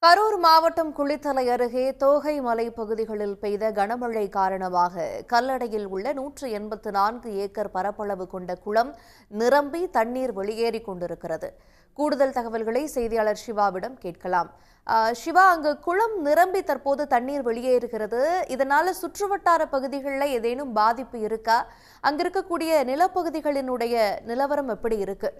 கரூர் மாவட்டம் குளித்தலை அருகே தோகை மலை பகுதிகளில் பெய்த கனமழை காரணமாக கல்லடையில் உள்ள 184 ஏக்கர் பரப்பளவு கொண்ட குளம் நிரம்பி தண்ணீர் வெளியேறிக் கொண்டிருக்கிறது. கூடுதல் தகவல்களை செய்தியாளர் சிவாவிடம் கேட்கலாம். சிவா, அங்கு குளம் நிரம்பி தற்போது தண்ணீர் வெளியேறுகிறது. இதனால சுற்றுவட்டார பகுதிகளில் ஏதேனும் பாதிப்பு இருக்கா? அங்க இருக்கக்கூடிய நிலப்பகுதிகளினுடைய நிலவரம் எப்படி இருக்கு?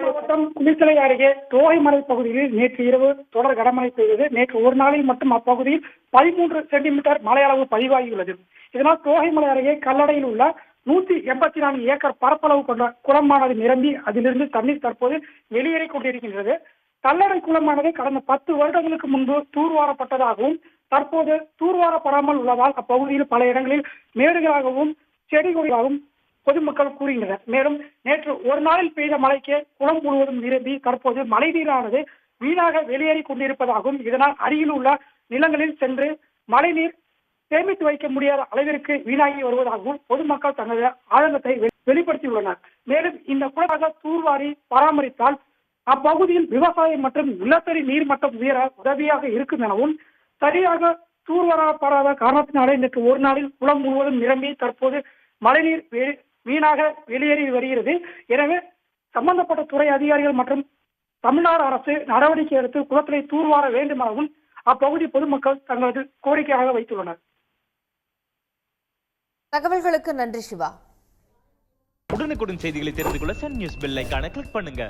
மாவட்டம் குளித்தலை அருகே தோகைமலை பகுதியில் நேற்று இரவு தொடர் கனமழை பெய்தது. நேற்று ஒரு நாளில் மட்டும் அப்பகுதியில் 13 சென்டிமீட்டர் மழை அளவு பதிவாகியுள்ளது. இதனால் தோகைமலை அருகே கல்லடையில் உள்ள 184 ஏக்கர் பரப்பளவு கொண்ட குளமானது நிரம்பி அதிலிருந்து தண்ணீர் தற்போது வெளியேறிக் கொண்டிருக்கின்றது. கல்லடை குளமானது கடந்த 10 வருடங்களுக்கு முன்பு தூர்வாரப்பட்டதாகவும் தற்போது தூர்வாரப்படாமல் உள்ளதால் அப்பகுதியில் பல இடங்களில் மேடுகளாகவும் செடிகொடிகளாகவும் பொதுமக்கள் கூறுகின்றனர். மேலும் நேற்று ஒரு நாளில் பெய்த மழைக்கு குளம் முழுவதும் நிரம்பி தற்போது மழை நீரானது வீணாக வெளியேறிக் கொண்டிருப்பதாகவும் இதனால் அருகில் உள்ள நிலங்களில் சென்று மழைநீர் சேமித்து வைக்க முடியாத அளவிற்கு வீணாகி வருவதாகவும் பொதுமக்கள் தங்களது ஆதங்கத்தை வெளிப்படுத்தியுள்ளனர். மேலும் இந்த குளமாக தூர்வாரி பராமரித்தால் அப்பகுதியில் விவசாயம் மற்றும் நிலத்தடி நீர்மட்டம் உயர உதவியாக இருக்கும் எனவும் சரியாக தூர்வாரப்படாத காரணத்தினாலே நேற்று ஒரு நாளில் குளம் முழுவதும் நிரம்பி தற்போது மழைநீர் வீணாக வெளியேறி வருகிறது. எனவே சம்பந்தப்பட்ட துறை அதிகாரிகள் மற்றும் தமிழ்நாடு அரசு நடவடிக்கை எடுத்து குளத்தினை தூர்வார வேண்டும் எனவும் அப்பகுதி பொதுமக்கள் தங்களது கோரிக்கையாக வைத்துள்ளனர். தகவல்களுக்கு நன்றி சிவா. உடனுக்குடன் செய்திகளை தெரிந்து கொள்ள சன் நியூஸ் பெல் ஐகானை கிளிக் பண்ணுங்க.